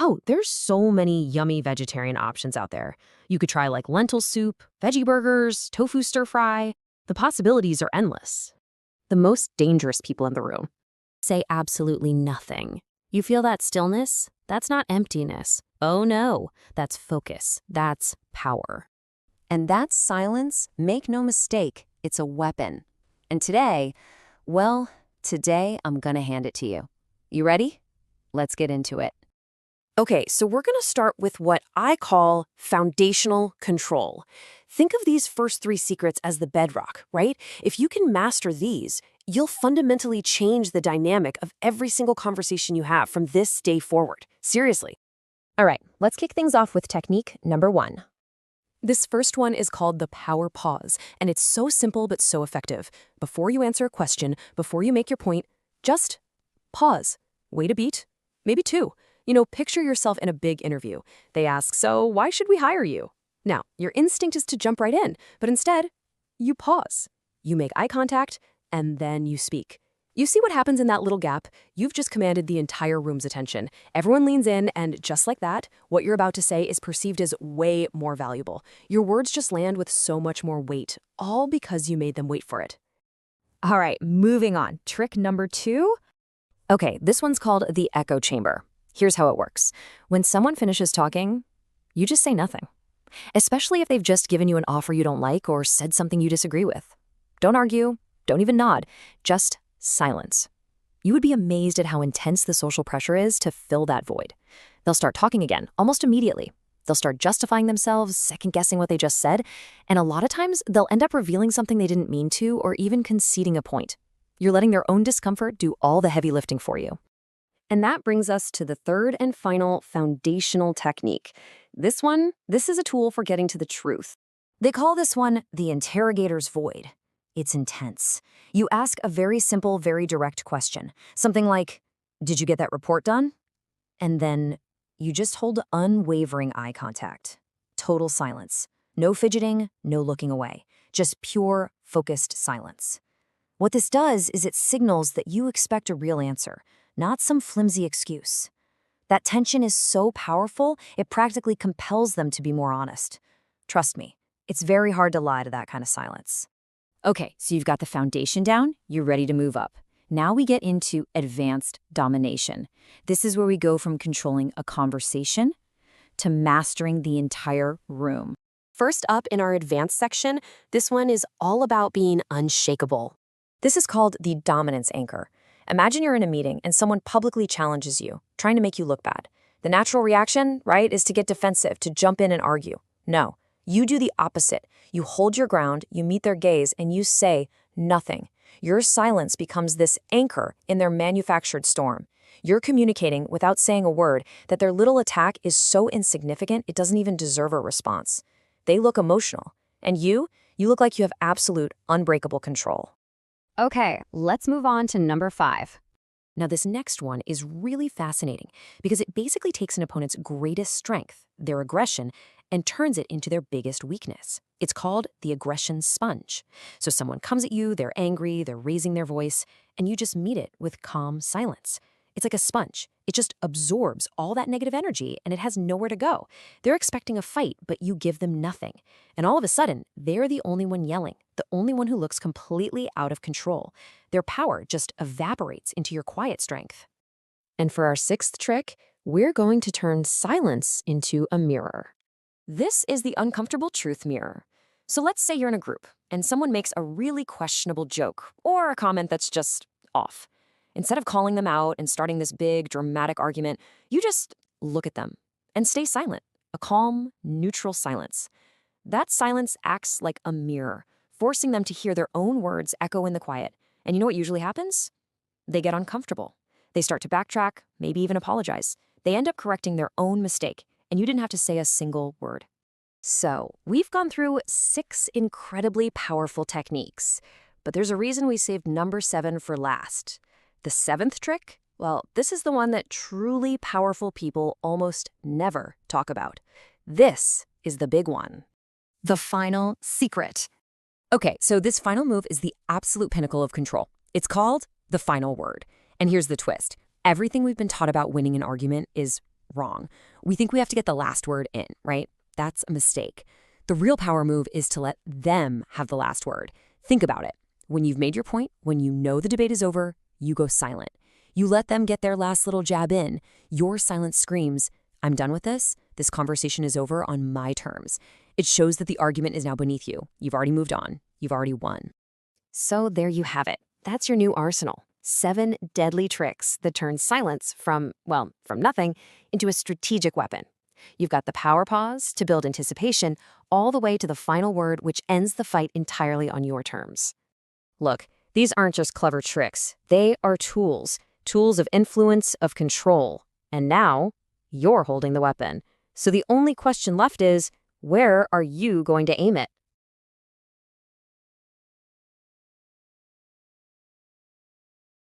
Oh, there's so many yummy vegetarian options out there. You could try like lentil soup, veggie burgers, tofu stir fry. The possibilities are endless. The most dangerous people in the room say absolutely nothing. You feel that stillness? That's not emptiness. Oh no, that's focus. That's power. And that silence, make no mistake, it's a weapon. And today, well, today I'm gonna hand it to you. You ready? Let's get into it. Okay, so we're going to start with what I call foundational control. Think of these first three secrets as the bedrock, right? If you can master these, you'll fundamentally change the dynamic of every single conversation you have from this day forward. Seriously. All right, let's kick things off with technique number 1. This first one is called the power pause, and it's so simple but so effective. Before you answer a question, before you make your point, just pause. Wait a beat, maybe 2. Picture yourself in a big interview. They ask, so why should we hire you? Now, your instinct is to jump right in, but instead, you pause. You make eye contact, and then you speak. You see what happens in that little gap? You've just commanded the entire room's attention. Everyone leans in, and just like that, what you're about to say is perceived as way more valuable. Your words just land with so much more weight, all because you made them wait for it. All right, moving on. Trick number 2. Okay, this one's called the echo chamber. Here's how it works. When someone finishes talking, you just say nothing. Especially if they've just given you an offer you don't like or said something you disagree with. Don't argue, don't even nod, just silence. You would be amazed at how intense the social pressure is to fill that void. They'll start talking again, almost immediately. They'll start justifying themselves, second-guessing what they just said, and a lot of times they'll end up revealing something they didn't mean to or even conceding a point. You're letting their own discomfort do all the heavy lifting for you. And that brings us to the third and final foundational technique. This is a tool for getting to the truth. They call this one the interrogator's void. It's intense. You ask a very simple, very direct question. Something like, did you get that report done? And then you just hold unwavering eye contact. Total silence. No fidgeting, no looking away. Just pure, focused silence. What this does is it signals that you expect a real answer, not some flimsy excuse. That tension is so powerful, it practically compels them to be more honest. Trust me, it's very hard to lie to that kind of silence. Okay, so you've got the foundation down, you're ready to move up. Now we get into advanced domination. This is where we go from controlling a conversation to mastering the entire room. First up in our advanced section, this one is all about being unshakable. This is called the dominance anchor. Imagine you're in a meeting and someone publicly challenges you, trying to make you look bad. The natural reaction, right, is to get defensive, to jump in and argue. No, you do the opposite. You hold your ground, you meet their gaze, and you say nothing. Your silence becomes this anchor in their manufactured storm. You're communicating without saying a word that their little attack is so insignificant it doesn't even deserve a response. They look emotional. And you look like you have absolute, unbreakable control. Okay, let's move on to number 5. Now, this next one is really fascinating because it basically takes an opponent's greatest strength, their aggression, and turns it into their biggest weakness. It's called the aggression sponge. So someone comes at you, they're angry, they're raising their voice, and you just meet it with calm silence. It's like a sponge. It just absorbs all that negative energy and it has nowhere to go. They're expecting a fight, but you give them nothing. And all of a sudden, they're the only one yelling, the only one who looks completely out of control. Their power just evaporates into your quiet strength. And for our 6th trick, we're going to turn silence into a mirror. This is the uncomfortable truth mirror. So let's say you're in a group and someone makes a really questionable joke or a comment that's just off. Instead of calling them out and starting this big, dramatic argument, you just look at them and stay silent, a calm, neutral silence. That silence acts like a mirror, forcing them to hear their own words echo in the quiet. And you know what usually happens? They get uncomfortable. They start to backtrack, maybe even apologize. They end up correcting their own mistake, and you didn't have to say a single word. So, we've gone through 6 incredibly powerful techniques, but there's a reason we saved number 7 for last. The 7th trick? Well, this is the one that truly powerful people almost never talk about. This is the big one. The final secret. Okay, so this final move is the absolute pinnacle of control. It's called the final word. And here's the twist. Everything we've been taught about winning an argument is wrong. We think we have to get the last word in, right? That's a mistake. The real power move is to let them have the last word. Think about it. When you've made your point, when you know the debate is over, you go silent. You let them get their last little jab in. Your silence screams, I'm done with this. This conversation is over on my terms. It shows that the argument is now beneath you. You've already moved on. You've already won. So there you have it. That's your new arsenal. 7 deadly tricks that turn silence from nothing into a strategic weapon. You've got the power pause to build anticipation, all the way to the final word, which ends the fight entirely on your terms. Look, these aren't just clever tricks. They are tools of influence, of control. And now, you're holding the weapon. So the only question left is, where are you going to aim it?